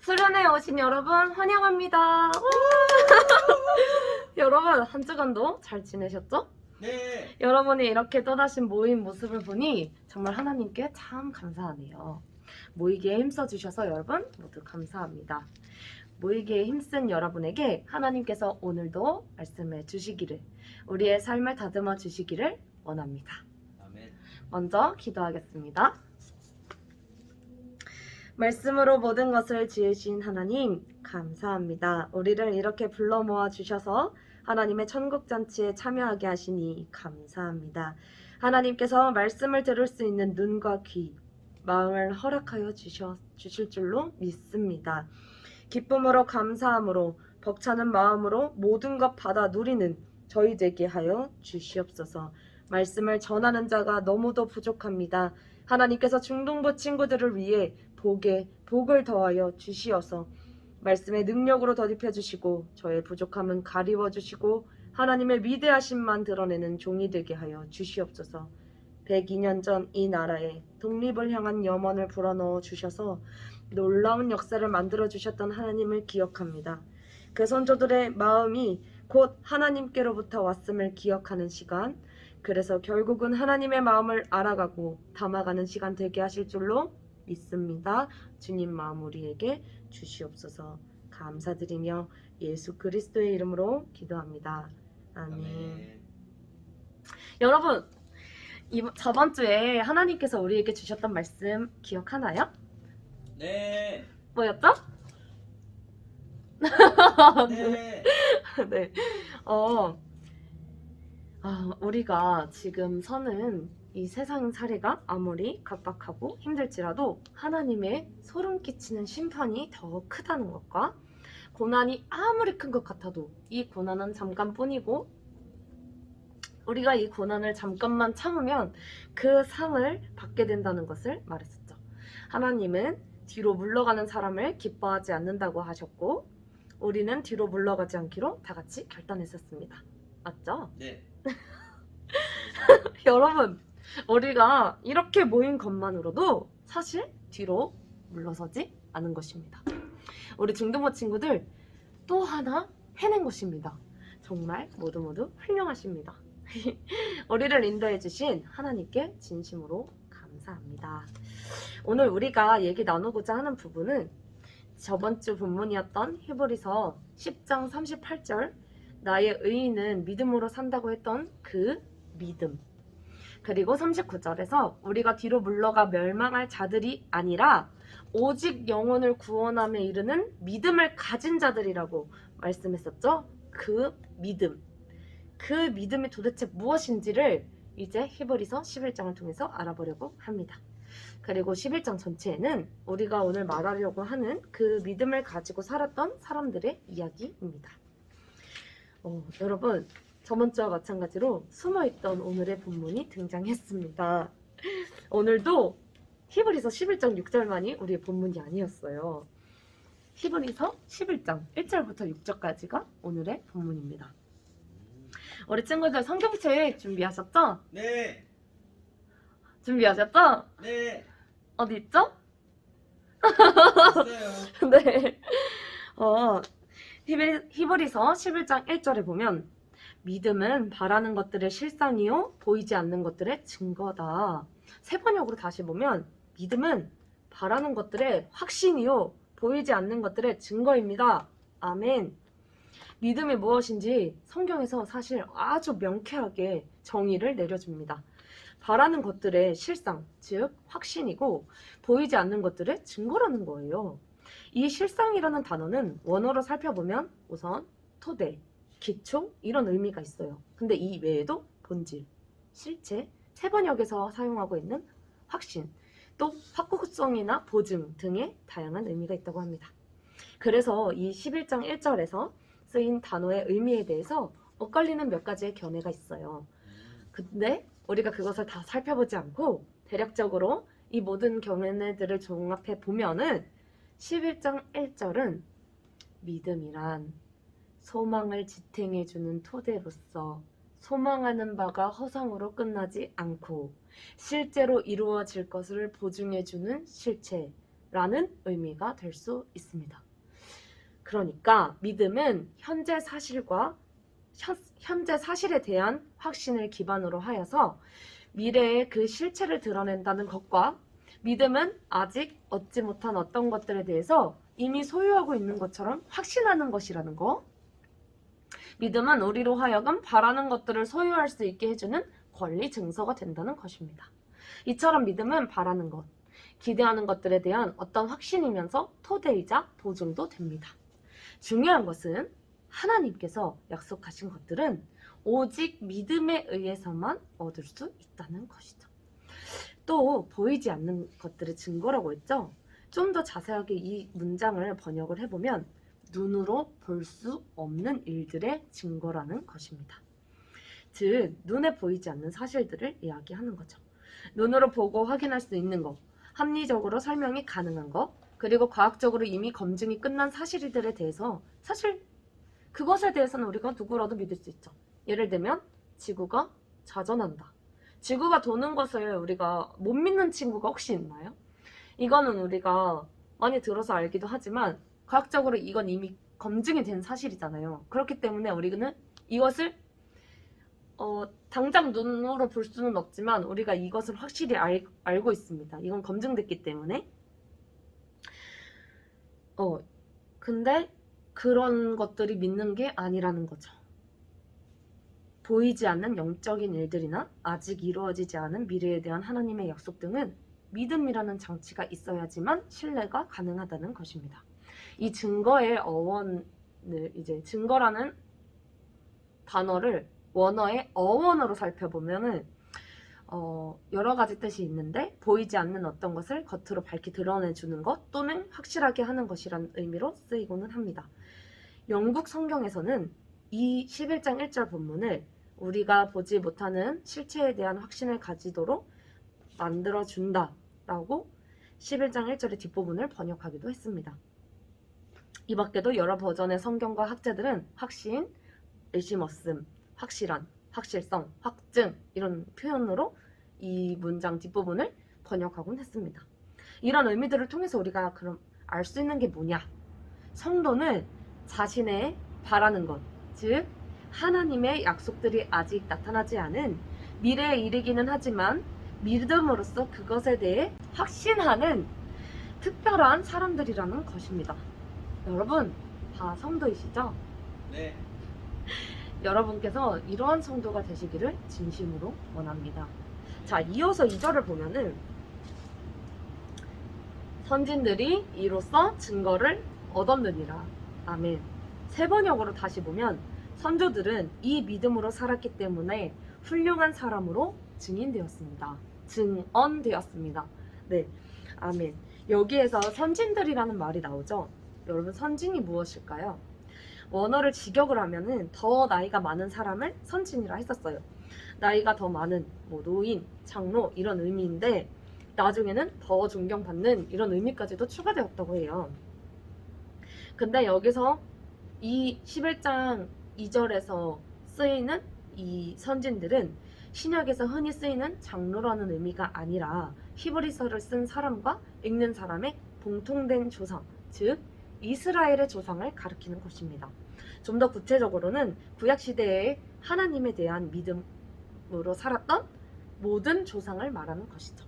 수련회 오신 여러분 환영합니다. 여러분 한 주간도 잘 지내셨죠? 네. 여러분이 이렇게 또다시 모인 모습을 보니 정말 하나님께 참 감사하네요. 모이기에 힘써주셔서 여러분 모두 감사합니다. 모이기에 힘쓴 여러분에게 하나님께서 오늘도 말씀해 주시기를, 우리의 삶을 다듬어 주시기를 원합니다. 아멘. 먼저 기도하겠습니다. 말씀으로 모든 것을 지으신 하나님 감사합니다. 우리를 이렇게 불러 모아 주셔서 하나님의 천국잔치에 참여하게 하시니 감사합니다. 하나님께서 말씀을 들을 수 있는 눈과 귀, 마음을 허락하여 주실 줄로 믿습니다. 기쁨으로 감사함으로 벅차는 마음으로 모든 것 받아 누리는 저희 되게 하여 주시옵소서. 말씀을 전하는 자가 너무도 부족합니다. 하나님께서 중동부 친구들을 위해 복을 더하여 주시어서 말씀의 능력으로 덧입혀 주시고 저의 부족함은 가리워 주시고 하나님의 위대하심만 드러내는 종이 되게 하여 주시옵소서. 102년 전 이 나라에 독립을 향한 염원을 불어넣어 주셔서 놀라운 역사를 만들어 주셨던 하나님을 기억합니다. 그 선조들의 마음이 곧 하나님께로부터 왔음을 기억하는 시간, 그래서 결국은 하나님의 마음을 알아가고 담아가는 시간 되게 하실 줄로 믿습니다. 주님 마음 우리에게 주시옵소서. 감사드리며 예수 그리스도의 이름으로 기도합니다. 아멘. 아멘. 여러분, 저번 주에 하나님께서 우리에게 주셨던 말씀 기억하나요? 네. 뭐였죠? 네. 네. 우리가 지금 사는 이 세상 사례가 아무리 각박하고 힘들지라도 하나님의 소름 끼치는 심판이 더 크다는 것과, 고난이 아무리 큰 것 같아도 이 고난은 잠깐뿐이고 우리가 이 고난을 잠깐만 참으면 그 상을 받게 된다는 것을 말했었죠. 하나님은 뒤로 물러가는 사람을 기뻐하지 않는다고 하셨고 우리는 뒤로 물러가지 않기로 다 같이 결단했었습니다. 맞죠? 네. 여러분, 우리가 이렇게 모인 것만으로도 사실 뒤로 물러서지 않은 것입니다. 우리 중동부 친구들 또 하나 해낸 것입니다. 정말 모두 훌륭하십니다. 우리를 인도해 주신 하나님께 진심으로 감사합니다. 오늘 우리가 얘기 나누고자 하는 부분은 저번 주 본문이었던 히브리서 10장 38절, 나의 의인은 믿음으로 산다고 했던 그 믿음, 그리고 39절에서 우리가 뒤로 물러가 멸망할 자들이 아니라 오직 영혼을 구원함에 이르는 믿음을 가진 자들이라고 말씀했었죠. 그 믿음이 도대체 무엇인지를 이제 히브리서 11장을 통해서 알아보려고 합니다. 그리고 11장 전체에는 우리가 오늘 말하려고 하는 그 믿음을 가지고 살았던 사람들의 이야기입니다. 여러분, 저번 주와 마찬가지로 숨어있던 오늘의 본문이 등장했습니다. 오늘도 히브리서 11장 6절만이 우리의 본문이 아니었어요. 히브리서 11장 1절부터 6절까지가 오늘의 본문입니다. 우리 친구들 성경책 준비하셨죠? 네. 준비하셨죠? 네. 어디 있죠? 있어요. 네. 히브리서 11장 1절에 보면 믿음은 바라는 것들의 실상이요 보이지 않는 것들의 증거다. 세 번역으로 다시 보면 믿음은 바라는 것들의 확신이요 보이지 않는 것들의 증거입니다. 아멘. 믿음이 무엇인지 성경에서 사실 아주 명쾌하게 정의를 내려줍니다. 바라는 것들의 실상, 즉 확신이고 보이지 않는 것들의 증거라는 거예요. 이 실상이라는 단어는 원어로 살펴보면 우선 토대, 기초 이런 의미가 있어요. 근데 이 외에도 본질, 실체, 세 번역에서 사용하고 있는 확신, 또 확고성이나 보증 등의 다양한 의미가 있다고 합니다. 그래서 이 11장 1절에서 쓰인 단어의 의미에 대해서 엇갈리는 몇 가지의 견해가 있어요. 근데 우리가 그것을 다 살펴보지 않고 대략적으로 이 모든 견해들을 종합해 보면은 11장 1절은 믿음이란 소망을 지탱해주는 토대로서 소망하는 바가 허상으로 끝나지 않고 실제로 이루어질 것을 보증해주는 실체, 라는 의미가 될 수 있습니다. 그러니까 믿음은 현재 사실에 대한 확신을 기반으로 하여서 미래의 그 실체를 드러낸다는 것과, 믿음은 아직 얻지 못한 어떤 것들에 대해서 이미 소유하고 있는 것처럼 확신하는 것이라는 거. 믿음은 우리로 하여금 바라는 것들을 소유할 수 있게 해주는 권리 증서가 된다는 것입니다. 이처럼 믿음은 바라는 것, 기대하는 것들에 대한 어떤 확신이면서 토대이자 보증도 됩니다. 중요한 것은 하나님께서 약속하신 것들은 오직 믿음에 의해서만 얻을 수 있다는 것이죠. 또 보이지 않는 것들의 증거라고 했죠. 좀 더 자세하게 이 문장을 번역을 해보면 눈으로 볼 수 없는 일들의 증거라는 것입니다. 즉 눈에 보이지 않는 사실들을 이야기하는 거죠. 눈으로 보고 확인할 수 있는 것, 합리적으로 설명이 가능한 것, 그리고 과학적으로 이미 검증이 끝난 사실들에 대해서, 사실 그것에 대해서는 우리가 누구라도 믿을 수 있죠. 예를 들면 지구가 자전한다. 지구가 도는 것을 우리가 못 믿는 친구가 혹시 있나요? 이거는 우리가 많이 들어서 알기도 하지만 과학적으로 이건 이미 검증이 된 사실이잖아요. 그렇기 때문에 우리는 이것을 당장 눈으로 볼 수는 없지만 우리가 이것을 확실히 알고 있습니다. 이건 검증됐기 때문에. 근데 그런 것들이 믿는 게 아니라는 거죠. 보이지 않는 영적인 일들이나 아직 이루어지지 않은 미래에 대한 하나님의 약속 등은 믿음이라는 장치가 있어야지만 신뢰가 가능하다는 것입니다. 이 증거의 어원을, 이제 증거라는 단어를 원어의 어원으로 살펴보면은 여러 가지 뜻이 있는데, 보이지 않는 어떤 것을 겉으로 밝히 드러내주는 것 또는 확실하게 하는 것이라는 의미로 쓰이고는 합니다. 영국 성경에서는 이 11장 1절 본문을 우리가 보지 못하는 실체에 대한 확신을 가지도록 만들어준다 라고 11장 1절의 뒷부분을 번역하기도 했습니다. 이 밖에도 여러 버전의 성경과 학자들은 확신, 의심 없음, 확실한, 확실성, 확증 이런 표현으로 이 문장 뒷부분을 번역하곤 했습니다. 이런 의미들을 통해서 우리가 그럼 알 수 있는 게 뭐냐? 성도는 자신의 바라는 것, 즉 하나님의 약속들이 아직 나타나지 않은 미래에 이르기는 하지만 믿음으로써 그것에 대해 확신하는 특별한 사람들이라는 것입니다. 여러분 다 성도이시죠? 네. 여러분께서 이러한 성도가 되시기를 진심으로 원합니다. 자, 이어서 2절을 보면은 선진들이 이로써 증거를 얻었느니라. 아멘. 세 번역으로 다시 보면 선조들은 이 믿음으로 살았기 때문에 훌륭한 사람으로 증인되었습니다. 증언되었습니다. 네, 아멘. 여기에서 선진들이라는 말이 나오죠. 여러분 선진이 무엇일까요? 원어를 직역을 하면은 더 나이가 많은 사람을 선진이라 했었어요. 나이가 더 많은 뭐 노인, 장로 이런 의미인데 나중에는 더 존경받는 이런 의미까지도 추가되었다고 해요. 근데 여기서 이 11장 2절에서 쓰이는 이 선진들은 신약에서 흔히 쓰이는 장로라는 의미가 아니라 히브리서를 쓴 사람과 읽는 사람의 공통된 조상, 즉 이스라엘의 조상을 가리키는 것입니다. 좀 더 구체적으로는 구약시대에 하나님에 대한 믿음으로 살았던 모든 조상을 말하는 것이죠.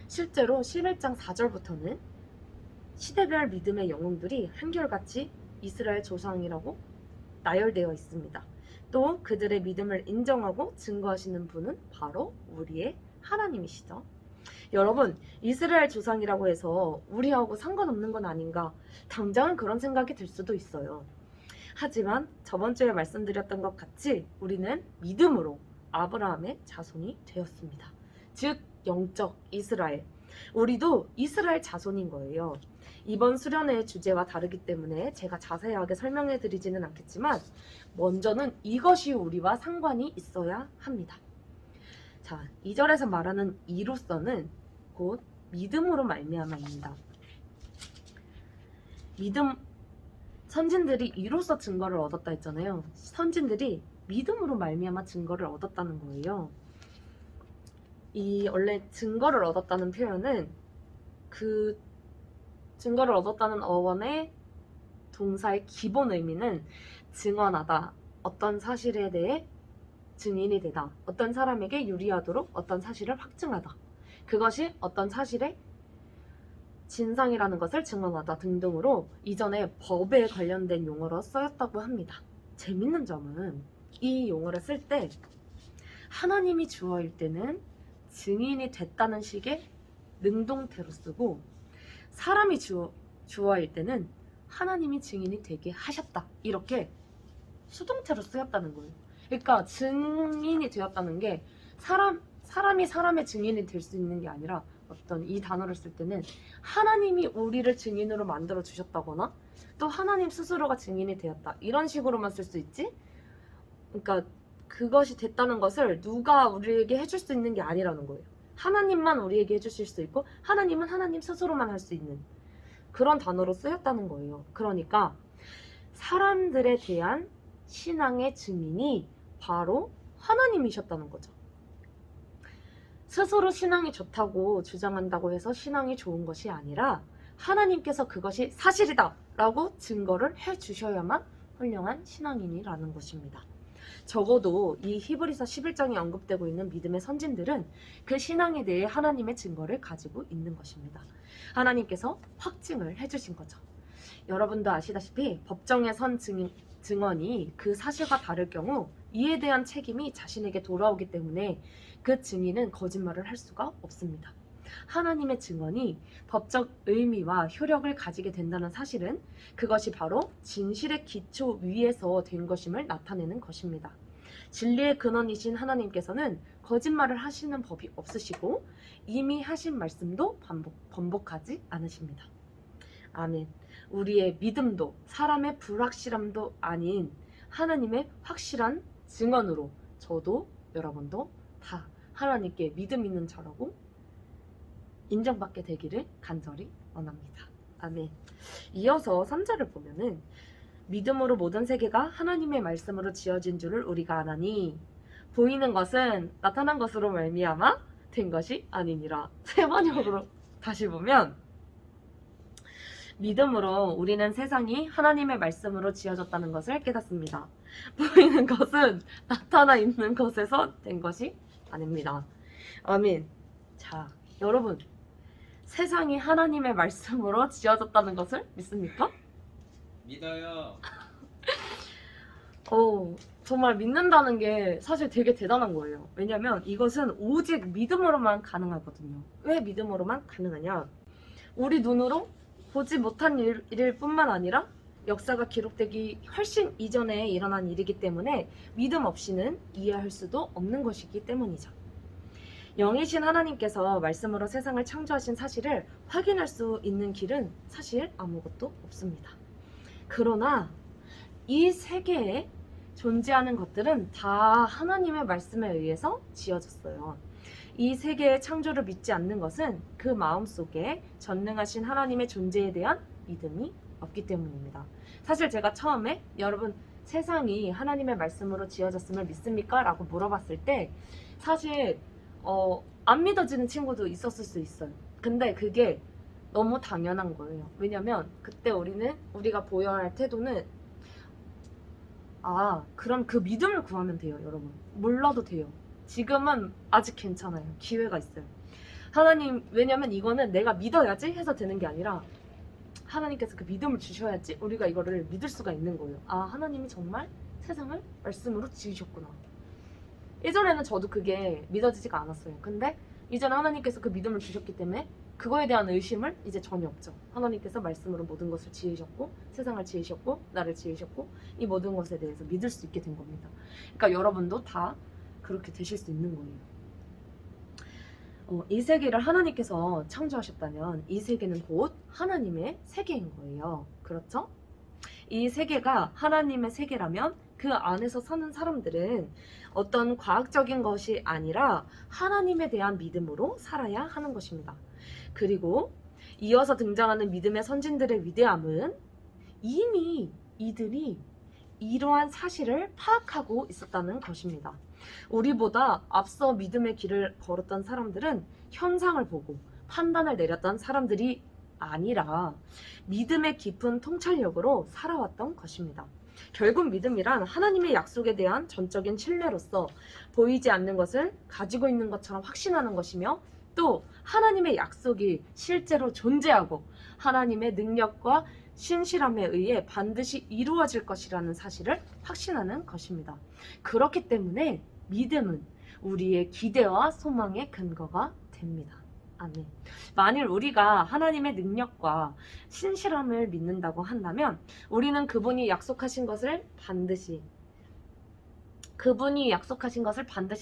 실제로 11장 4절부터는 시대별 믿음의 영웅들이 한결같이 이스라엘 조상이라고 나열되어 있습니다. 또 그들의 믿음을 인정하고 증거하시는 분은 바로 우리의 하나님이시죠. 여러분, 이스라엘 조상이라고 해서 우리하고 상관없는 건 아닌가? 당장은 그런 생각이 들 수도 있어요. 하지만 저번 주에 말씀드렸던 것 같이 우리는 믿음으로 아브라함의 자손이 되었습니다. 즉 영적 이스라엘. 우리도 이스라엘 자손인 거예요. 이번 수련회의 주제와 다르기 때문에 제가 자세하게 설명해 드리지는 않겠지만 먼저는 이것이 우리와 상관이 있어야 합니다. 자, 2절에서 말하는 이로서는 곧 믿음으로 말미암아입니다. 믿음, 선진들이 이로써 증거를 얻었다 했잖아요. 선진들이 믿음으로 말미암아 증거를 얻었다는 거예요. 이 원래 증거를 얻었다는 표현은 그 증거를 얻었다는 어원의 동사의 기본 의미는 증언하다, 어떤 사실에 대해 증인이 되다, 어떤 사람에게 유리하도록 어떤 사실을 확증하다, 그것이 어떤 사실의 진상이라는 것을 증언하다 등등으로 이전에 법에 관련된 용어로 쓰였다고 합니다. 재밌는 점은 이 용어를 쓸 때 하나님이 주어일 때는 증인이 됐다는 식의 능동태로 쓰고, 사람이 주어일 때는 하나님이 증인이 되게 하셨다, 이렇게 수동태로 쓰였다는 거예요. 그러니까 증인이 되었다는 게 사람이 사람의 증인이 될 수 있는 게 아니라, 어떤 이 단어를 쓸 때는 하나님이 우리를 증인으로 만들어 주셨다거나 또 하나님 스스로가 증인이 되었다, 이런 식으로만 쓸 수 있지. 그러니까 그것이 됐다는 것을 누가 우리에게 해줄 수 있는 게 아니라는 거예요. 하나님만 우리에게 해주실 수 있고, 하나님은 하나님 스스로만 할 수 있는 그런 단어로 쓰였다는 거예요. 그러니까 사람들에 대한 신앙의 증인이 바로 하나님이셨다는 거죠. 스스로 신앙이 좋다고 주장한다고 해서 신앙이 좋은 것이 아니라 하나님께서 그것이 사실이다 라고 증거를 해주셔야만 훌륭한 신앙인이라는 것입니다. 적어도 이 히브리서 11장에 언급되고 있는 믿음의 선진들은 그 신앙에 대해 하나님의 증거를 가지고 있는 것입니다. 하나님께서 확증을 해주신 거죠. 여러분도 아시다시피 법정에 선 증언이 그 사실과 다를 경우 이에 대한 책임이 자신에게 돌아오기 때문에 그 증인은 거짓말을 할 수가 없습니다. 하나님의 증언이 법적 의미와 효력을 가지게 된다는 사실은 그것이 바로 진실의 기초 위에서 된 것임을 나타내는 것입니다. 진리의 근원이신 하나님께서는 거짓말을 하시는 법이 없으시고 이미 하신 말씀도 번복하지 않으십니다. 아멘. 우리의 믿음도 사람의 불확실함도 아닌 하나님의 확실한 증언으로 저도 여러분도 다 하나님께 믿음 있는 자라고 인정받게 되기를 간절히 원합니다. 아멘. 이어서 3절을 보면은 믿음으로 모든 세계가 하나님의 말씀으로 지어진 줄을 우리가 아나니 보이는 것은 나타난 것으로 말미암아 된 것이 아니니라. 세 번역으로 다시 보면 믿음으로 우리는 세상이 하나님의 말씀으로 지어졌다는 것을 깨닫습니다. 보이는 것은 나타나 있는 것에서 된 것이 아닙니다. 아멘. 자, 여러분, 세상이 하나님의 말씀으로 지어졌다는 것을 믿습니까? 믿어요. 정말 믿는다는 게 사실 되게 대단한 거예요. 왜냐면 이것은 오직 믿음으로만 가능하거든요. 왜 믿음으로만 가능하냐? 우리 눈으로 보지 못한 일일 뿐만 아니라 역사가 기록되기 훨씬 이전에 일어난 일이기 때문에 믿음 없이는 이해할 수도 없는 것이기 때문이죠. 영이신 하나님께서 말씀으로 세상을 창조하신 사실을 확인할 수 있는 길은 사실 아무것도 없습니다. 그러나 이 세계에 존재하는 것들은 다 하나님의 말씀에 의해서 지어졌어요. 이 세계의 창조를 믿지 않는 것은 그 마음속에 전능하신 하나님의 존재에 대한 믿음이 없기 때문입니다. 사실 제가 처음에 여러분 세상이 하나님의 말씀으로 지어졌음을 믿습니까? 라고 물어봤을 때 사실 안 믿어지는 친구도 있었을 수 있어요. 근데 그게 너무 당연한 거예요. 왜냐면 그때 우리가 보여야 할 태도는 그럼 그 믿음을 구하면 돼요, 여러분. 몰라도 돼요. 지금은 아직 괜찮아요. 기회가 있어요. 하나님, 왜냐면 이거는 내가 믿어야지 해서 되는 게 아니라 하나님께서 그 믿음을 주셔야지 우리가 이거를 믿을 수가 있는 거예요. 하나님이 정말 세상을 말씀으로 지으셨구나. 예전에는 저도 그게 믿어지지가 않았어요. 근데 이제는 하나님께서 그 믿음을 주셨기 때문에 그거에 대한 의심을 이제 전혀 없죠. 하나님께서 말씀으로 모든 것을 지으셨고 세상을 지으셨고 나를 지으셨고 이 모든 것에 대해서 믿을 수 있게 된 겁니다. 그러니까 여러분도 다 그렇게 되실 수 있는 거예요. 이 세계를 하나님께서 창조하셨다면 이 세계는 곧 하나님의 세계인 거예요. 그렇죠? 이 세계가 하나님의 세계라면 그 안에서 사는 사람들은 어떤 과학적인 것이 아니라 하나님에 대한 믿음으로 살아야 하는 것입니다. 그리고 이어서 등장하는 믿음의 선진들의 위대함은 이미 이들이 이러한 사실을 파악하고 있었다는 것입니다. 우리보다 앞서 믿음의 길을 걸었던 사람들은 현상을 보고 판단을 내렸던 사람들이 아니라 믿음의 깊은 통찰력으로 살아왔던 것입니다. 결국 믿음이란 하나님의 약속에 대한 전적인 신뢰로서 보이지 않는 것을 가지고 있는 것처럼 확신하는 것이며, 또 하나님의 약속이 실제로 존재하고 하나님의 능력과 신실함에 의해 반드시 이루어질 것이라는 사실을 확신하는 것입니다. 그렇기 때문에 믿음은 우리의 기대와 소망의 근거가 됩니다. 아멘. 만일 우리가 하나님의 능력과 신실함을 믿는다고 한다면 우리는 그분이 약속하신 것을 반드시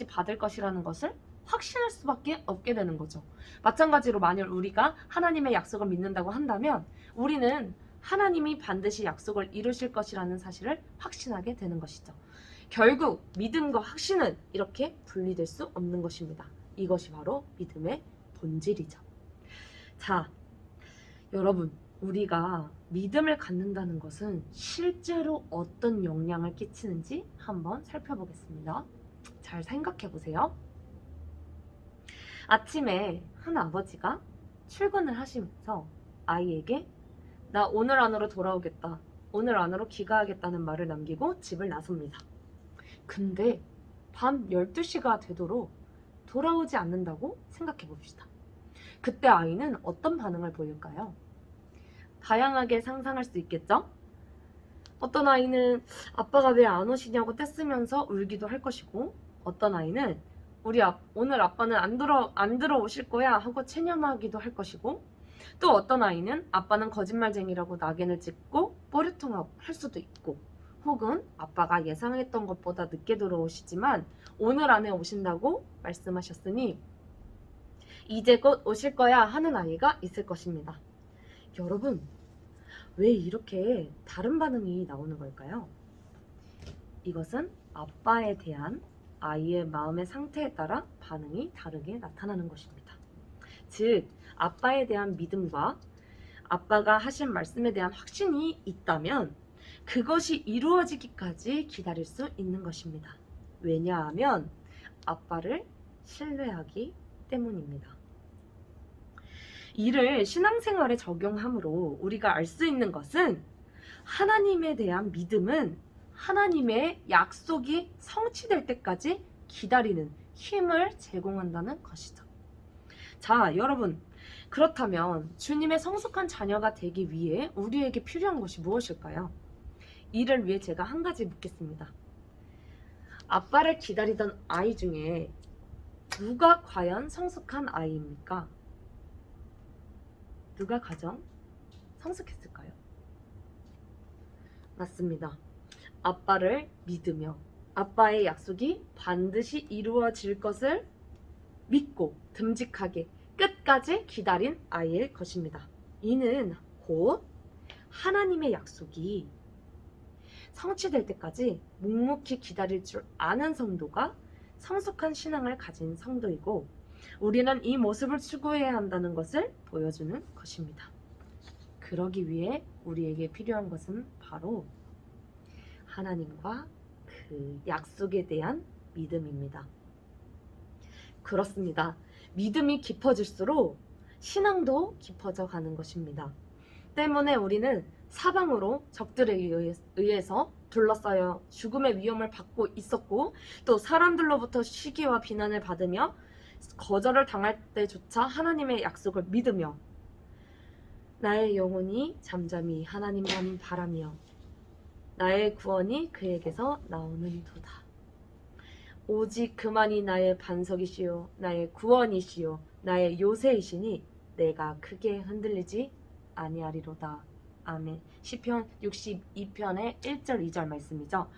받을 것이라는 것을 확신할 수밖에 없게 되는 거죠. 마찬가지로 만일 우리가 하나님의 약속을 믿는다고 한다면 우리는 하나님이 반드시 약속을 이루실 것이라는 사실을 확신하게 되는 것이죠. 결국 믿음과 확신은 이렇게 분리될 수 없는 것입니다. 이것이 바로 믿음의 본질이죠. 자, 여러분, 우리가 믿음을 갖는다는 것은 실제로 어떤 영향을 끼치는지 한번 살펴보겠습니다. 잘 생각해 보세요. 아침에 한 아버지가 출근을 하시면서 아이에게 나 오늘 안으로 돌아오겠다, 오늘 안으로 귀가하겠다는 말을 남기고 집을 나섭니다. 근데 밤 12시가 되도록 돌아오지 않는다고 생각해 봅시다. 그때 아이는 어떤 반응을 보일까요? 다양하게 상상할 수 있겠죠? 어떤 아이는 아빠가 왜 안 오시냐고 떼쓰면서 울기도 할 것이고, 어떤 아이는 오늘 아빠는 안 들어오실 거야 하고 체념하기도 할 것이고, 또 어떤 아이는 아빠는 거짓말쟁이라고 낙인을 찍고 뽀르통할 수도 있고, 혹은 아빠가 예상했던 것보다 늦게 들어오시지만 오늘 안에 오신다고 말씀하셨으니 이제 곧 오실 거야 하는 아이가 있을 것입니다. 여러분, 왜 이렇게 다른 반응이 나오는 걸까요? 이것은 아빠에 대한 아이의 마음의 상태에 따라 반응이 다르게 나타나는 것입니다. 즉, 아빠에 대한 믿음과 아빠가 하신 말씀에 대한 확신이 있다면 그것이 이루어지기까지 기다릴 수 있는 것입니다. 왜냐하면 아빠를 신뢰하기 때문입니다. 이를 신앙생활에 적용함으로 우리가 알 수 있는 것은 하나님에 대한 믿음은 하나님의 약속이 성취될 때까지 기다리는 힘을 제공한다는 것이죠. 자, 여러분, 그렇다면 주님의 성숙한 자녀가 되기 위해 우리에게 필요한 것이 무엇일까요? 이를 위해 제가 한 가지 묻겠습니다. 아빠를 기다리던 아이 중에 누가 과연 성숙한 아이입니까? 누가 가장 성숙했을까요? 맞습니다. 아빠를 믿으며 아빠의 약속이 반드시 이루어질 것을 믿고 듬직하게 끝까지 기다린 아이일 것입니다. 이는 곧 하나님의 약속이 성취될 때까지 묵묵히 기다릴 줄 아는 성도가 성숙한 신앙을 가진 성도이고, 우리는 이 모습을 추구해야 한다는 것을 보여주는 것입니다. 그러기 위해 우리에게 필요한 것은 바로 하나님과 그 약속에 대한 믿음입니다. 그렇습니다. 믿음이 깊어질수록 신앙도 깊어져 가는 것입니다. 때문에 우리는 사방으로 적들에 의해서 둘러싸여 죽음의 위험을 받고 있었고, 또 사람들로부터 시기와 비난을 받으며 거절을 당할 때조차 하나님의 약속을 믿으며 나의 영혼이 잠잠히 하나님만 바라며 나의 구원이 그에게서 나오는도다. 오직 그만이 나의 반석이시요 나의 구원이시요 나의 요새이시니 내가 크게 흔들리지 아니하리로다. 아멘. 시편 62편의 1절 2절 말씀이죠.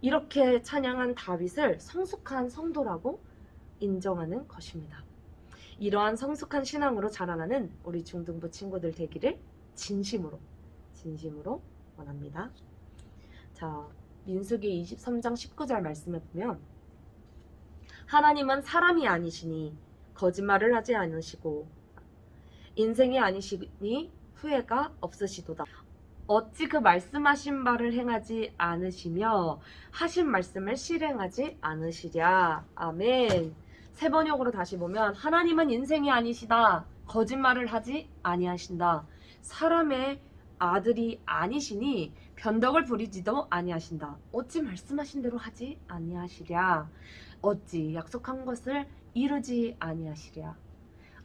이렇게 찬양한 다윗을 성숙한 성도라고 인정하는 것입니다. 이러한 성숙한 신앙으로 자라나는 우리 중등부 친구들 되기를 진심으로 원합니다. 자, 민수기 23장 19절 말씀에 보면 하나님은 사람이 아니시니 거짓말을 하지 않으시고 인생이 아니시니 후회가 없으시도다. 어찌 그 말씀하신 바를 행하지 않으시며 하신 말씀을 실행하지 않으시랴. 아멘. 세 번역으로 다시 보면 하나님은 인생이 아니시다. 거짓말을 하지 아니하신다. 사람의 아들이 아니시니 변덕을 부리지도 아니하신다. 어찌 말씀하신 대로 하지 아니하시랴. 어찌 약속한 것을 이루지 아니하시랴.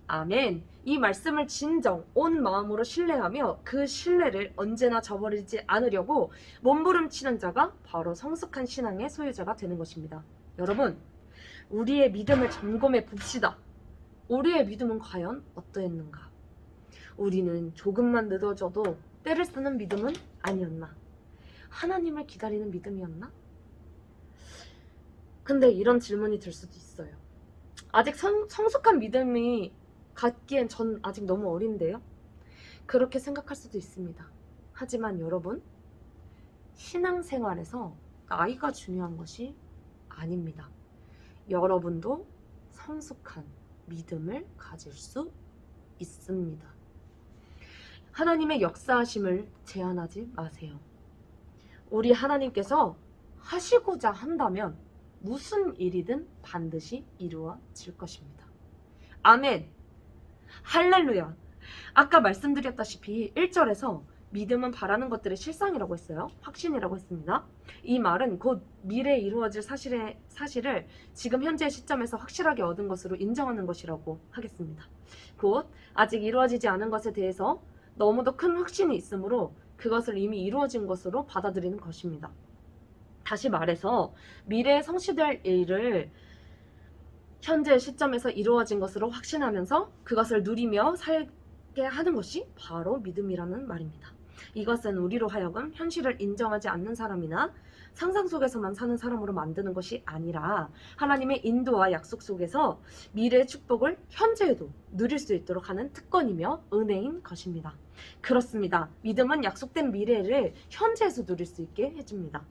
아멘. 이 말씀을 진정 온 마음으로 신뢰하며 그 신뢰를 언제나 저버리지 않으려고 몸부림치는 자가 바로 성숙한 신앙의 소유자가 되는 것입니다. 여러분, 우리의 믿음을 점검해 봅시다. 우리의 믿음은 과연 어떠했는가? 우리는 조금만 늦어져도 때를 쓰는 믿음은 아니었나? 하나님을 기다리는 믿음이었나? 근데 이런 질문이 들 수도 있어요. 아직 성숙한 믿음이 갖기엔 전 아직 너무 어린데요? 그렇게 생각할 수도 있습니다. 하지만 여러분, 신앙생활에서 나이가 중요한 것이 아닙니다. 여러분도 성숙한 믿음을 가질 수 있습니다. 하나님의 역사하심을 제한하지 마세요. 우리 하나님께서 하시고자 한다면 무슨 일이든 반드시 이루어질 것입니다. 아멘. 할렐루야. 아까 말씀드렸다시피 1절에서 믿음은 바라는 것들의 실상이라고 했어요. 확신이라고 했습니다. 이 말은 곧 미래에 이루어질 사실을 지금 현재 시점에서 확실하게 얻은 것으로 인정하는 것이라고 하겠습니다. 곧 아직 이루어지지 않은 것에 대해서 너무도 큰 확신이 있으므로 그것을 이미 이루어진 것으로 받아들이는 것입니다. 다시 말해서 미래에 성취될 일을 현재 시점에서 이루어진 것으로 확신하면서 그것을 누리며 살게 하는 것이 바로 믿음이라는 말입니다. 이것은 우리로 하여금 현실을 인정하지 않는 사람이나 상상 속에서만 사는 사람으로 만드는 것이 아니라 하나님의 인도와 약속 속에서 미래의 축복을 현재에도 누릴 수 있도록 하는 특권이며 은혜인 것입니다. 그렇습니다. 믿음은 약속된 미래를 현재에서 누릴 수 있게 해줍니다.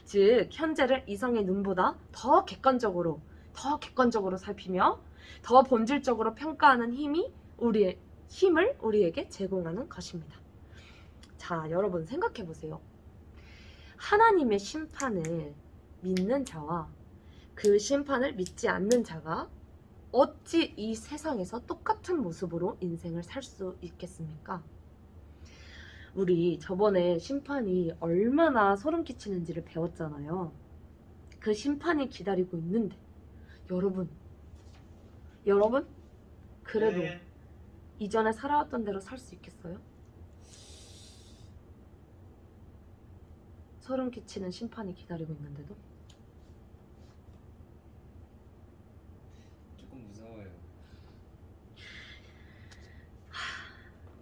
즉 현재를 이성의 눈보다 더 객관적으로 살피며 더 본질적으로 평가하는 힘을 우리에게 제공하는 것입니다. 자, 여러분 생각해 보세요. 하나님의 심판을 믿는 자와 그 심판을 믿지 않는 자가 어찌 이 세상에서 똑같은 모습으로 인생을 살 수 있겠습니까? 우리 저번에 심판이 얼마나 소름 끼치는지를 배웠잖아요. 그 심판이 기다리고 있는데 여러분 그래도 네. 이전에 살아왔던 대로 살 수 있겠어요? 소름 끼치는 심판이 기다리고 있는데도? 조금 무서워요.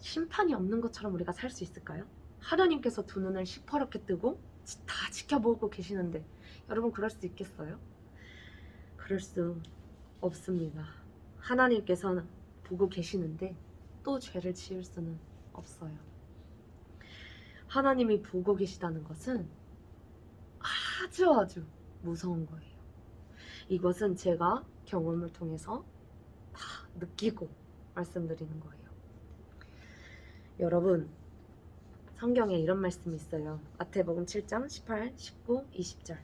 심판이 없는 것처럼 우리가 살 수 있을까요? 하나님께서 두 눈을 시퍼렇게 뜨고 다 지켜보고 계시는데 여러분 그럴 수 있겠어요? 그럴 수 없습니다. 하나님께서는 보고 계시는데 또 죄를 지을 수는 없어요. 하나님이 보고 계시다는 것은 아주 무서운 거예요. 이것은 제가 경험을 통해서 다 느끼고 말씀드리는 거예요. 여러분, 성경에 이런 말씀이 있어요. 마태복음 7장 18, 19, 20절.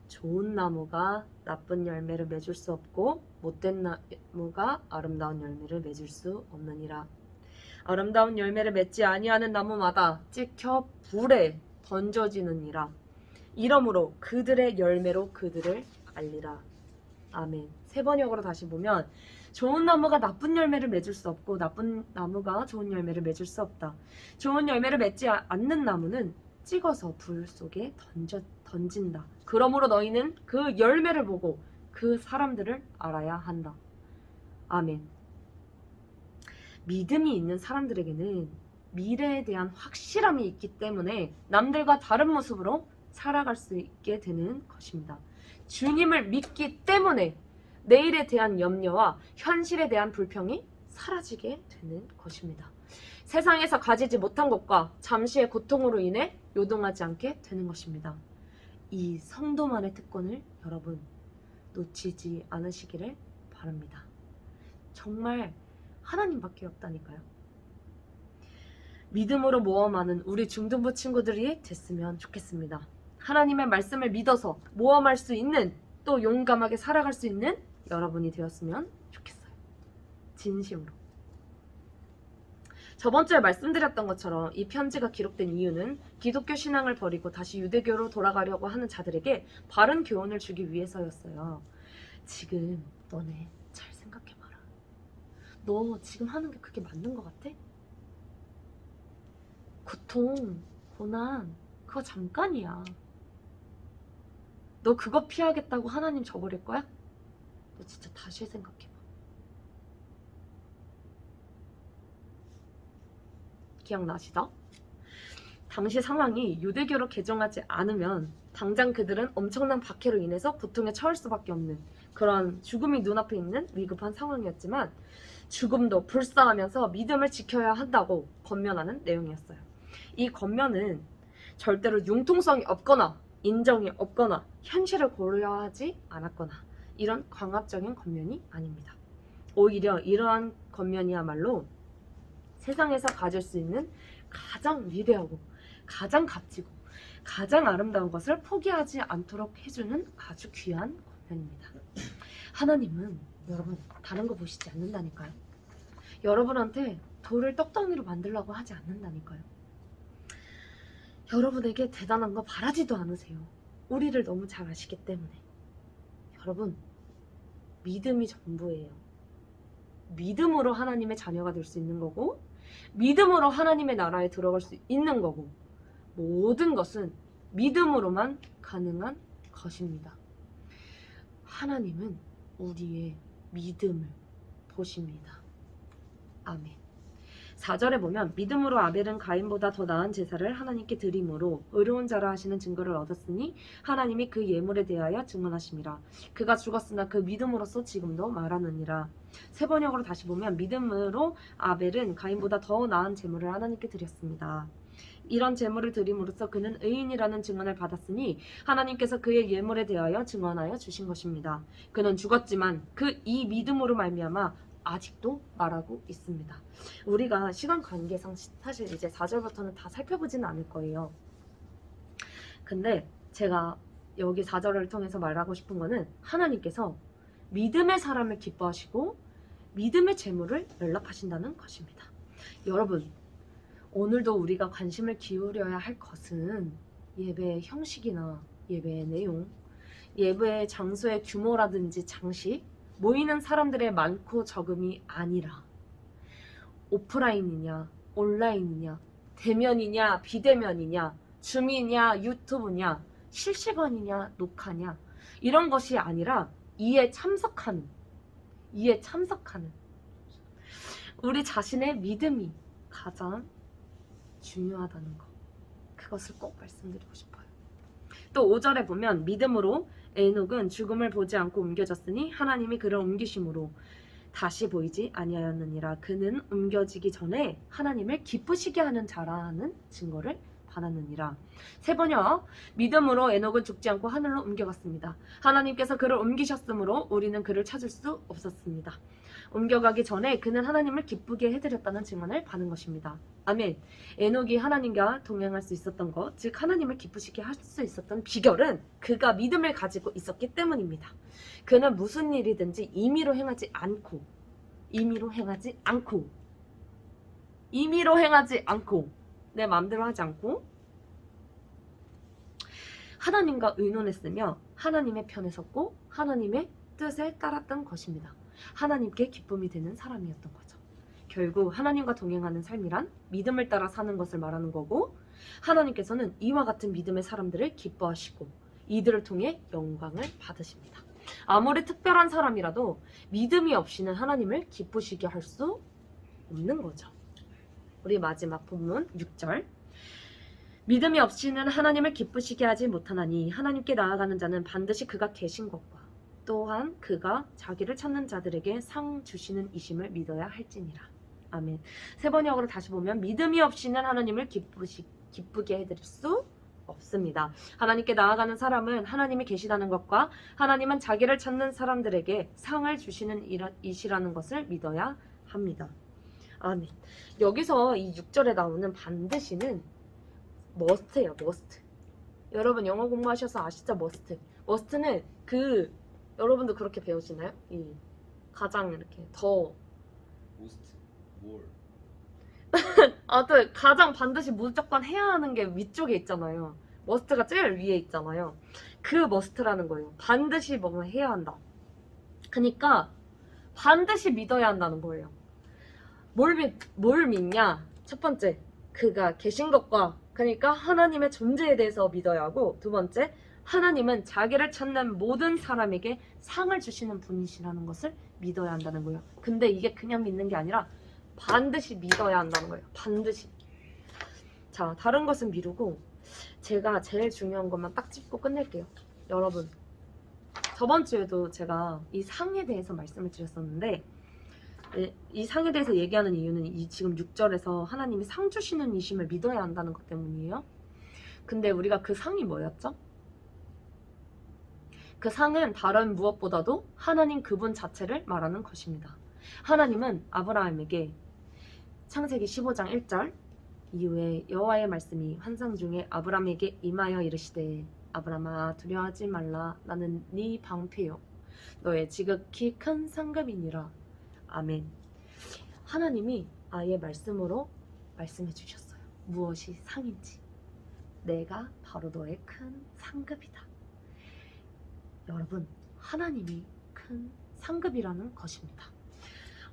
좋은 나무가 나쁜 열매를 맺을 수 없고 못된 나무가 아름다운 열매를 맺을 수 없느니라. 아름다운 열매를 맺지 아니하는 나무마다 찍혀 불에 던져지느니라. 이러므로 그들의 열매로 그들을 알리라. 아멘. 세 번역으로 다시 보면 좋은 나무가 나쁜 열매를 맺을 수 없고 나쁜 나무가 좋은 열매를 맺을 수 없다. 좋은 열매를 맺지 않는 나무는 찍어서 불 속에 던진다. 그러므로 너희는 그 열매를 보고 그 사람들을 알아야 한다. 아멘. 믿음이 있는 사람들에게는 미래에 대한 확실함이 있기 때문에 남들과 다른 모습으로 살아갈 수 있게 되는 것입니다. 주님을 믿기 때문에 내일에 대한 염려와 현실에 대한 불평이 사라지게 되는 것입니다. 세상에서 가지지 못한 것과 잠시의 고통으로 인해 요동하지 않게 되는 것입니다. 이 성도만의 특권을 여러분 놓치지 않으시기를 바랍니다. 정말 하나님밖에 없다니까요. 믿음으로 모험하는 우리 중등부 친구들이 됐으면 좋겠습니다. 하나님의 말씀을 믿어서 모험할 수 있는, 또 용감하게 살아갈 수 있는 여러분이 되었으면 좋겠어요. 진심으로. 저번 주에 말씀드렸던 것처럼 이 편지가 기록된 이유는 기독교 신앙을 버리고 다시 유대교로 돌아가려고 하는 자들에게 바른 교훈을 주기 위해서였어요. 지금 너네 잘 생각해봐라. 너 지금 하는 게 그게 맞는 것 같아? 고통, 고난, 그거 잠깐이야. 너 그거 피하겠다고 하나님 저버릴 거야? 너 진짜 다시 생각해봐. 기억나시죠? 당시 상황이 유대교로 개종하지 않으면 당장 그들은 엄청난 박해로 인해서 고통에 처할 수밖에 없는 그런 죽음이 눈앞에 있는 위급한 상황이었지만 죽음도 불사하면서 믿음을 지켜야 한다고 권면하는 내용이었어요. 이 권면은 절대로 융통성이 없거나 인정이 없거나 현실을 고려하지 않았거나 이런 광합적인 권면이 아닙니다. 오히려 이러한 권면이야말로 세상에서 가질 수 있는 가장 위대하고 가장 값지고 가장 아름다운 것을 포기하지 않도록 해주는 아주 귀한 권면입니다. 하나님은 여러분 다른 거 보시지 않는다니까요. 여러분한테 돌을 떡덩이로 만들려고 하지 않는다니까요. 여러분에게 대단한 거 바라지도 않으세요. 우리를 너무 잘 아시기 때문에. 여러분, 믿음이 전부예요. 믿음으로 하나님의 자녀가 될 수 있는 거고, 믿음으로 하나님의 나라에 들어갈 수 있는 거고, 모든 것은 믿음으로만 가능한 것입니다. 하나님은 우리의 믿음을 보십니다. 아멘. 4절에 보면 믿음으로 아벨은 가인보다 더 나은 제사를 하나님께 드림으로 의로운 자라 하시는 증거를 얻었으니 하나님이 그 예물에 대하여 증언하심이라. 그가 죽었으나 그 믿음으로써 지금도 말하느니라. 세 번역으로 다시 보면 믿음으로 아벨은 가인보다 더 나은 제물을 하나님께 드렸습니다. 이런 제물을 드림으로써 그는 의인이라는 증언을 받았으니 하나님께서 그의 예물에 대하여 증언하여 주신 것입니다. 그는 죽었지만 그 이 믿음으로 말미암아 아직도 말하고 있습니다. 우리가 시간 관계상 사실 이제 4절부터는 다 살펴보지는 않을 거예요. 근데 제가 여기 4절을 통해서 말하고 싶은 거는 하나님께서 믿음의 사람을 기뻐하시고 믿음의 재물을 연락하신다는 것입니다. 여러분, 오늘도 우리가 관심을 기울여야 할 것은 예배의 형식이나 예배의 내용, 예배의 장소의 규모라든지 장식, 모이는 사람들의 많고 적음이 아니라 오프라인이냐 온라인이냐 대면이냐 비대면이냐 줌이냐 유튜브냐 실시간이냐 녹화냐 이런 것이 아니라 이에 참석하는 우리 자신의 믿음이 가장 중요하다는 것, 그것을 꼭 말씀드리고 싶어요. 또 5절에 보면 믿음으로 에녹은 죽음을 보지 않고 옮겨졌으니 하나님이 그를 옮기심으로 다시 보이지 아니하였느니라. 그는 옮겨지기 전에 하나님을 기쁘시게 하는 자라는 증거를 받았느니라. 세 번역, 믿음으로 에녹은 죽지 않고 하늘로 옮겨갔습니다. 하나님께서 그를 옮기셨으므로 우리는 그를 찾을 수 없었습니다. 옮겨가기 전에 그는 하나님을 기쁘게 해드렸다는 증언을 받은 것입니다. 아멘. 에녹이 하나님과 동행할 수 있었던 것, 즉 하나님을 기쁘시게 할 수 있었던 비결은 그가 믿음을 가지고 있었기 때문입니다. 그는 무슨 일이든지 임의로 행하지 않고 내 마음대로 하지 않고 하나님과 의논했으며 하나님의 편에 섰고 하나님의 뜻에 따랐던 것입니다. 하나님께 기쁨이 되는 사람이었던 거죠. 결국 하나님과 동행하는 삶이란 믿음을 따라 사는 것을 말하는 거고, 하나님께서는 이와 같은 믿음의 사람들을 기뻐하시고 이들을 통해 영광을 받으십니다. 아무리 특별한 사람이라도 믿음이 없이는 하나님을 기쁘시게 할 수 없는 거죠. 우리 마지막 본문 6절, 믿음이 없이는 하나님을 기쁘시게 하지 못하나니 하나님께 나아가는 자는 반드시 그가 계신 것과 또한 그가 자기를 찾는 자들에게 상 주시는 이심을 믿어야 할지니라. 아멘. 세 번역으로 다시 보면 믿음이 없이는 하나님을 기쁘게 해드릴 수 없습니다. 하나님께 나아가는 사람은 하나님이 계시다는 것과 하나님은 자기를 찾는 사람들에게 상을 주시는 이시라는 것을 믿어야 합니다. 아멘. 여기서 이 6절에 나오는 반드시는 must예요. must. 여러분 영어 공부하셔서 아시죠? must는 여러분도 그렇게 배우시나요? 이 가장 이렇게 더 most, more. 아무튼 가장 반드시 무조건 해야 하는 게 위쪽에 있잖아요. 머스트가 제일 위에 있잖아요. 그 머스트라는 거예요. 반드시 뭐 해야 한다. 그러니까 반드시 믿어야 한다는 거예요. 뭘 믿냐? 첫 번째, 그가 계신 것과 그러니까 하나님의 존재에 대해서 믿어야 하고, 두 번째, 하나님은 자기를 찾는 모든 사람에게 상을 주시는 분이시라는 것을 믿어야 한다는 거예요. 근데 이게 그냥 믿는 게 아니라 반드시 믿어야 한다는 거예요. 반드시. 자, 다른 것은 미루고 제가 제일 중요한 것만 딱 짚고 끝낼게요. 여러분, 저번 주에도 제가 이 상에 대해서 말씀을 드렸었는데, 이 상에 대해서 얘기하는 이유는 이 지금 6절에서 하나님이 상 주시는 이심을 믿어야 한다는 것 때문이에요. 근데 우리가 그 상이 뭐였죠? 그 상은 다른 무엇보다도 하나님 그분 자체를 말하는 것입니다. 하나님은 아브라함에게 창세기 15장 1절 이후에 여호와의 말씀이 환상 중에 아브라함에게 임하여 이르시되 아브라함아 두려워하지 말라 나는 네 방패요 너의 지극히 큰 상급이니라. 아멘. 하나님이 아예 말씀으로 말씀해 주셨어요. 무엇이 상인지. 내가 바로 너의 큰 상급이다. 여러분, 하나님이 큰 상급이라는 것입니다.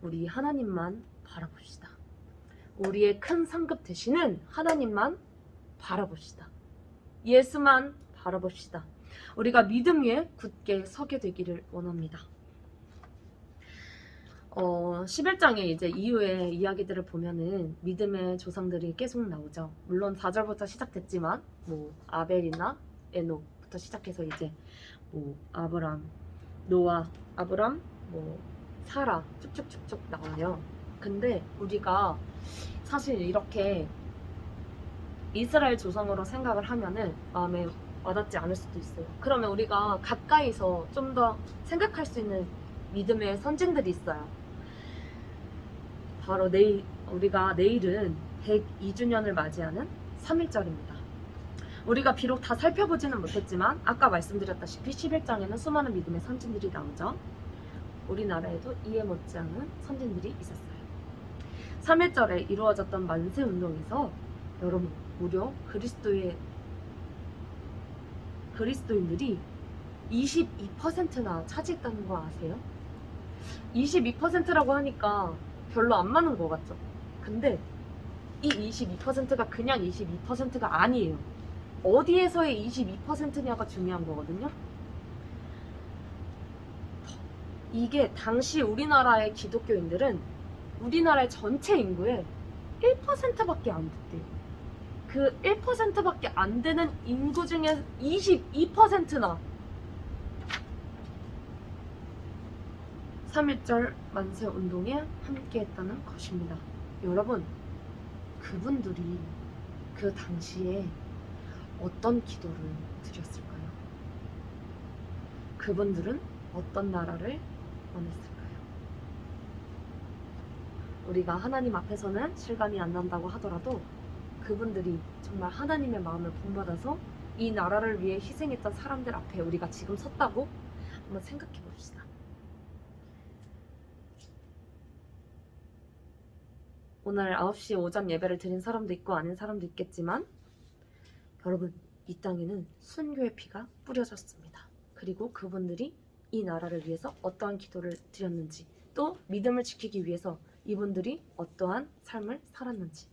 우리 하나님만 바라봅시다. 우리의 큰 상급 되시는 하나님만 바라봅시다. 예수만 바라봅시다. 우리가 믿음 위에 굳게 서게 되기를 원합니다. 11장에 이제 이후의 이야기들을 보면은 믿음의 조상들이 계속 나오죠. 물론 4절부터 시작됐지만 뭐 아벨이나 에녹부터 시작해서 이제 뭐 아브람, 노아, 아브람, 뭐 사라 쭉쭉쭉쭉 나와요. 근데 우리가 사실 이렇게 이스라엘 조상으로 생각을 하면은 마음에 와닿지 않을 수도 있어요. 그러면 우리가 가까이서 좀 더 생각할 수 있는 믿음의 선진들이 있어요. 바로 우리가 내일은 102주년을 맞이하는 3.1절입니다. 우리가 비록 다 살펴보지는 못했지만 아까 말씀드렸다시피 11장에는 수많은 믿음의 선진들이 나오죠. 우리나라에도 이에 못지않은 선진들이 있었어요. 3.1절에 이루어졌던 만세운동에서 여러분 무려 그리스도인들이 22%나 차지했다는 거 아세요? 22%라고 하니까 별로 안 많은 것 같죠? 근데 이 22%가 그냥 22%가 아니에요. 어디에서의 22%냐가 중요한 거거든요. 이게 당시 우리나라의 기독교인들은 우리나라의 전체 인구의 1%밖에 안 됐대요. 그 1%밖에 안 되는 인구 중에 22%나 3.1절 만세운동에 함께했다는 것입니다. 여러분, 그분들이 그 당시에 어떤 기도를 드렸을까요? 그분들은 어떤 나라를 원했을까요? 우리가 하나님 앞에서는 실감이 안 난다고 하더라도 그분들이 정말 하나님의 마음을 본받아서 이 나라를 위해 희생했던 사람들 앞에 우리가 지금 섰다고 한번 생각해 봅시다. 오늘 9시 오전 예배를 드린 사람도 있고 아닌 사람도 있겠지만 여러분, 이 땅에는 순교의 피가 뿌려졌습니다. 그리고 그분들이 이 나라를 위해서 어떠한 기도를 드렸는지, 또 믿음을 지키기 위해서 이분들이 어떠한 삶을 살았는지,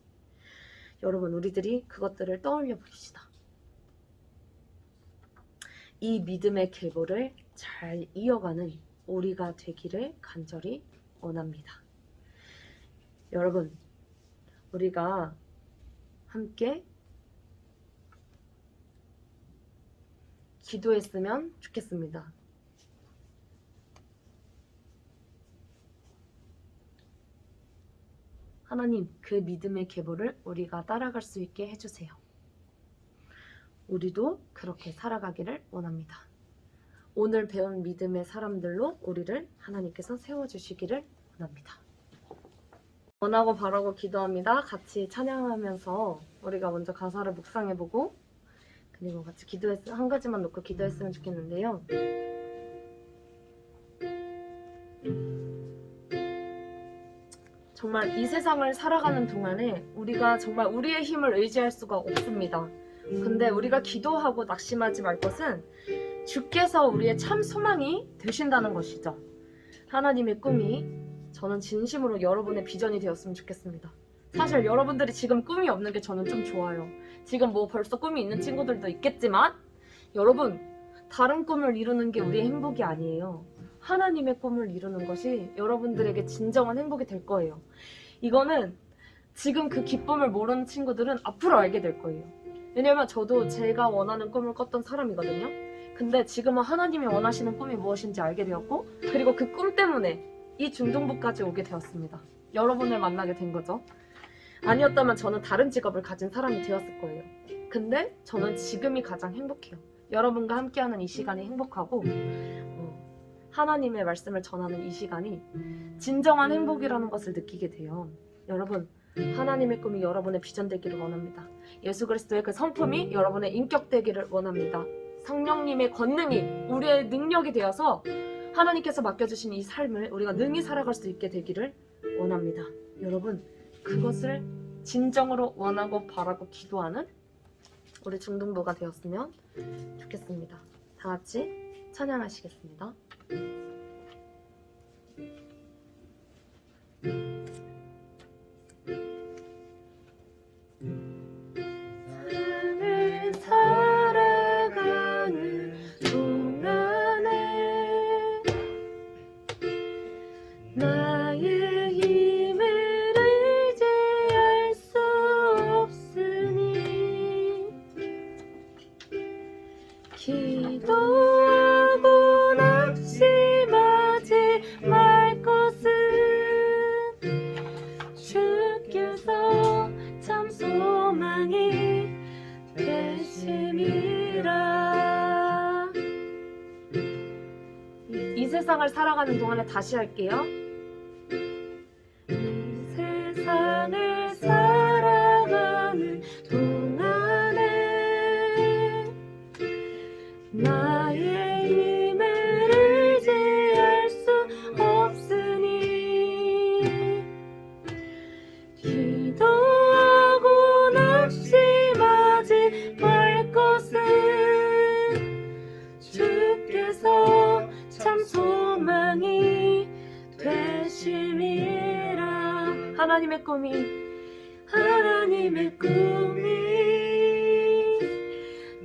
여러분 우리들이 그것들을 떠올려 봅시다. 이 믿음의 계보를 잘 이어가는 우리가 되기를 간절히 원합니다. 여러분, 우리가 함께 기도했으면 좋겠습니다. 하나님, 그 믿음의 계보를 우리가 따라갈 수 있게 해주세요. 우리도 그렇게 살아가기를 원합니다. 오늘 배운 믿음의 사람들로 우리를 하나님께서 세워주시기를 원합니다. 원하고 바라고 기도합니다. 같이 찬양하면서 우리가 먼저 가사를 묵상해보고 그리고 같이 한 가지만 놓고 기도했으면 좋겠는데요. 정말 이 세상을 살아가는 동안에 우리가 정말 우리의 힘을 의지할 수가 없습니다. 근데 우리가 기도하고 낙심하지 말 것은 주께서 우리의 참 소망이 되신다는 것이죠. 하나님의 꿈이 저는 진심으로 여러분의 비전이 되었으면 좋겠습니다. 사실 여러분들이 지금 꿈이 없는 게 저는 좀 좋아요. 지금 뭐 벌써 꿈이 있는 친구들도 있겠지만 여러분, 다른 꿈을 이루는 게 우리의 행복이 아니에요. 하나님의 꿈을 이루는 것이 여러분들에게 진정한 행복이 될 거예요. 이거는 지금 그 기쁨을 모르는 친구들은 앞으로 알게 될 거예요. 왜냐면 저도 제가 원하는 꿈을 꿨던 사람이거든요. 근데 지금은 하나님이 원하시는 꿈이 무엇인지 알게 되었고, 그리고 그 꿈 때문에 이 중동부까지 오게 되었습니다. 여러분을 만나게 된 거죠. 아니었다면 저는 다른 직업을 가진 사람이 되었을 거예요. 근데 저는 지금이 가장 행복해요. 여러분과 함께하는 이 시간이 행복하고 하나님의 말씀을 전하는 이 시간이 진정한 행복이라는 것을 느끼게 돼요. 여러분, 하나님의 꿈이 여러분의 비전 되기를 원합니다. 예수 그리스도의 그 성품이 여러분의 인격 되기를 원합니다. 성령님의 권능이 우리의 능력이 되어서 하나님께서 맡겨주신 이 삶을 우리가 능히 살아갈 수 있게 되기를 원합니다. 여러분, 그것을 진정으로 원하고 바라고 기도하는 우리 중등부가 되었으면 좋겠습니다. 다 같이 찬양하시겠습니다. 삶을 살아가는 동안에 나의 힘을 의지할 수 없으니 기도하고 낙심하지 말 것은 주께서 참 소망이 되심이라. 이 세상을 살아가는 동안에 다시 할게요. 이 세상을 살아가는 동안에 나의 힘을 의지할 수 없으니 기도하고 낙심하지 말 것은 주께서 참 소망이 되심이라. 하나님의 꿈이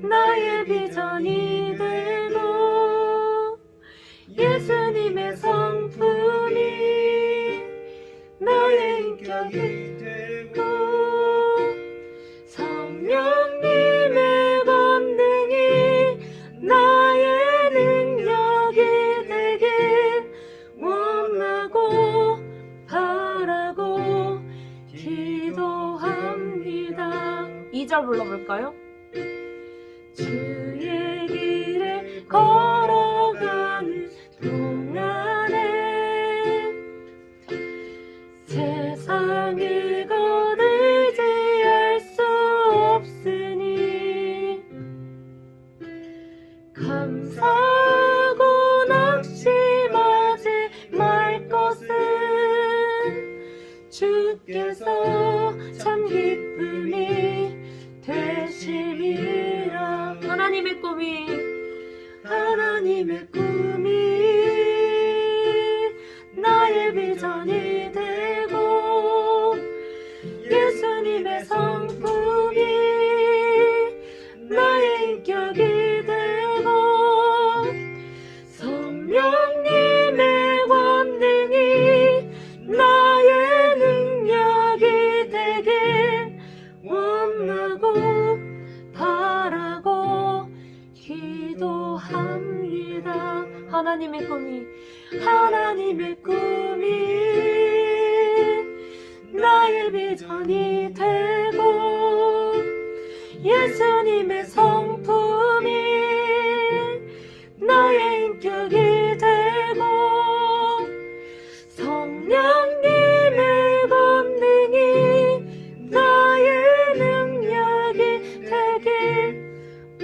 나의 비전이 되고 예수님의 성품이 나의 인격이 되고 성령님의 권능이 나의 능력이 되길 원하고 바라고 기도합니다. 2절 불러볼까요? 주의 길을 걸어가는 동안에 세상을 곧 의지할 수 없으니 감사하고 낙심하지 말 것은 주께서 참 기쁨이 되심이라. 하나님의 꿈이 나의 비전이 되고 예수님의 성품이 나의 인격이 되고 성령님의 권능이 나의 능력이 되길 원하고 바라고 기도합니다. 하나님의 꿈이 나의 비전이 되고 예수님의 성품이 나의 인격이 되고 성령님의 권능이 나의 능력이 되길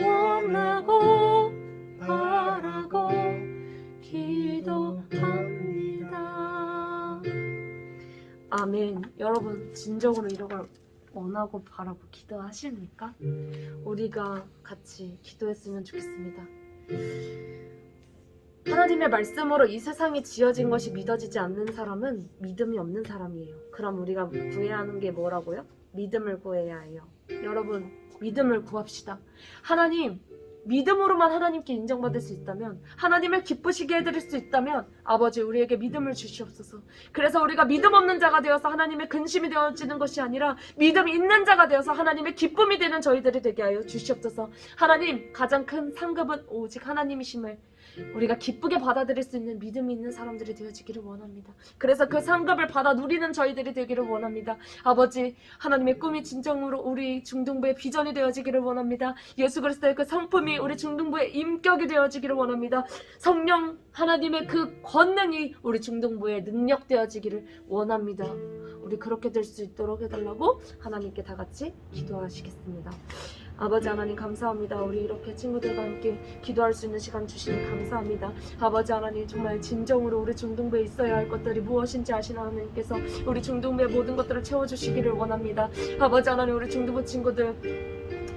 원하고 바라고 기도합니다. 아멘. 아멘. 여러분 진정으로 이런 걸 원하고 바라고 기도하십니까? 우리가 같이 기도했으면 좋겠습니다. 하나님의 말씀으로 이 세상이 지어진 것이 믿어지지 않는 사람은 믿음이 없는 사람이에요. 그럼 우리가 구해야 하는 게 뭐라고요? 믿음을 구해야 해요. 여러분 믿음을 구합시다. 하나님, 믿음으로만 하나님께 인정받을 수 있다면, 하나님을 기쁘시게 해드릴 수 있다면 아버지 우리에게 믿음을 주시옵소서. 그래서 우리가 믿음 없는 자가 되어서 하나님의 근심이 되어지는 것이 아니라 믿음 있는 자가 되어서 하나님의 기쁨이 되는 저희들이 되게 하여 주시옵소서. 하나님, 가장 큰 상급은 오직 하나님이심을 우리가 기쁘게 받아들일 수 있는 믿음이 있는 사람들이 되어지기를 원합니다. 그래서 그 상급을 받아 누리는 저희들이 되기를 원합니다. 아버지, 하나님의 꿈이 진정으로 우리 중등부의 비전이 되어지기를 원합니다. 예수 그리스도의 그 성품이 우리 중등부의 인격이 되어지기를 원합니다. 성령 하나님의 그 권능이 우리 중등부의 능력 되어지기를 원합니다. 우리 그렇게 될 수 있도록 해달라고 하나님께 다 같이 기도하시겠습니다. 아버지 하나님 감사합니다. 우리 이렇게 친구들과 함께 기도할 수 있는 시간 주시니 감사합니다. 아버지 하나님, 정말 진정으로 우리 중등부에 있어야 할 것들이 무엇인지 아시는 하나님께서 우리 중등부의 모든 것들을 채워주시기를 원합니다. 아버지 하나님, 우리 중등부 친구들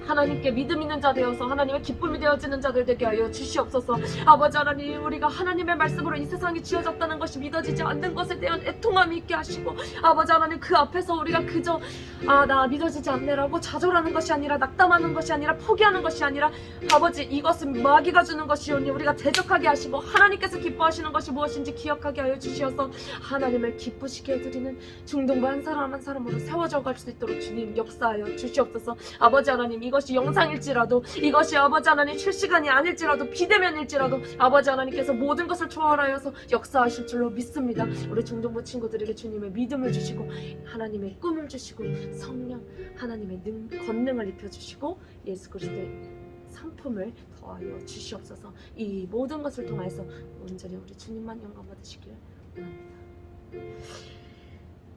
하나님께 믿음 있는 자 되어서 하나님의 기쁨이 되어지는 자들 되게 하여 주시옵소서. 아버지 하나님, 우리가 하나님의 말씀으로 이 세상이 지어졌다는 것이 믿어지지 않는 것에 대한 애통함이 있게 하시고, 아버지 하나님, 그 앞에서 우리가 그저 나 믿어지지 않네라고 좌절하는 것이 아니라, 낙담하는 것이 아니라, 포기하는 것이 아니라, 아버지, 이것은 마귀가 주는 것이오니 우리가 대적하게 하시고 하나님께서 기뻐하시는 것이 무엇인지 기억하게 하여 주시어서 하나님을 기쁘시게 해드리는 중등부 한 사람 한 사람으로 세워져 갈 수 있도록 주님 역사하여 주시옵소서. 아버지 하나님, 이것이 영상일지라도, 이것이 아버지 하나님 실시간이 아닐지라도, 비대면일지라도 아버지 하나님께서 모든 것을 초월하여서 역사하실 줄로 믿습니다. 우리 중등부 친구들에게 주님의 믿음을 주시고 하나님의 꿈을 주시고 성령 하나님의 권능을 입혀주시고 예수 그리스도의 상품을 더하여 주시옵소서. 이 모든 것을 통해서 온전히 우리 주님만 영광 받으시길 원합니다.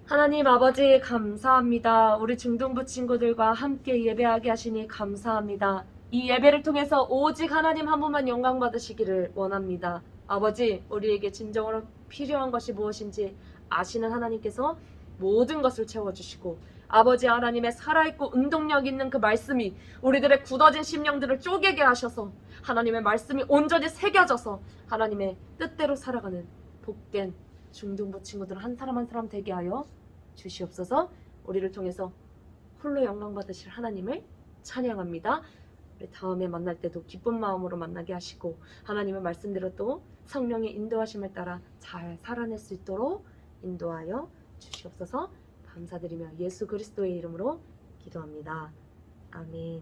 하나님 아버지 감사합니다. 우리 중등부 친구들과 함께 예배하게 하시니 감사합니다. 이 예배를 통해서 오직 하나님 한 분만 영광 받으시기를 원합니다. 아버지, 우리에게 진정으로 필요한 것이 무엇인지 아시는 하나님께서 모든 것을 채워주시고, 아버지 하나님의 살아있고 운동력 있는 그 말씀이 우리들의 굳어진 심령들을 쪼개게 하셔서 하나님의 말씀이 온전히 새겨져서 하나님의 뜻대로 살아가는 복된 중등부 친구들 한 사람 한 사람 되게 하여 주시옵소서. 우리를 통해서 홀로 영광 받으실 하나님을 찬양합니다. 우리 다음에 만날 때도 기쁜 마음으로 만나게 하시고 하나님의 말씀대로 또 성령의 인도하심을 따라 잘 살아낼 수 있도록 인도하여 주시옵소서. 감사드리며 예수 그리스도의 이름으로 기도합니다. 아멘.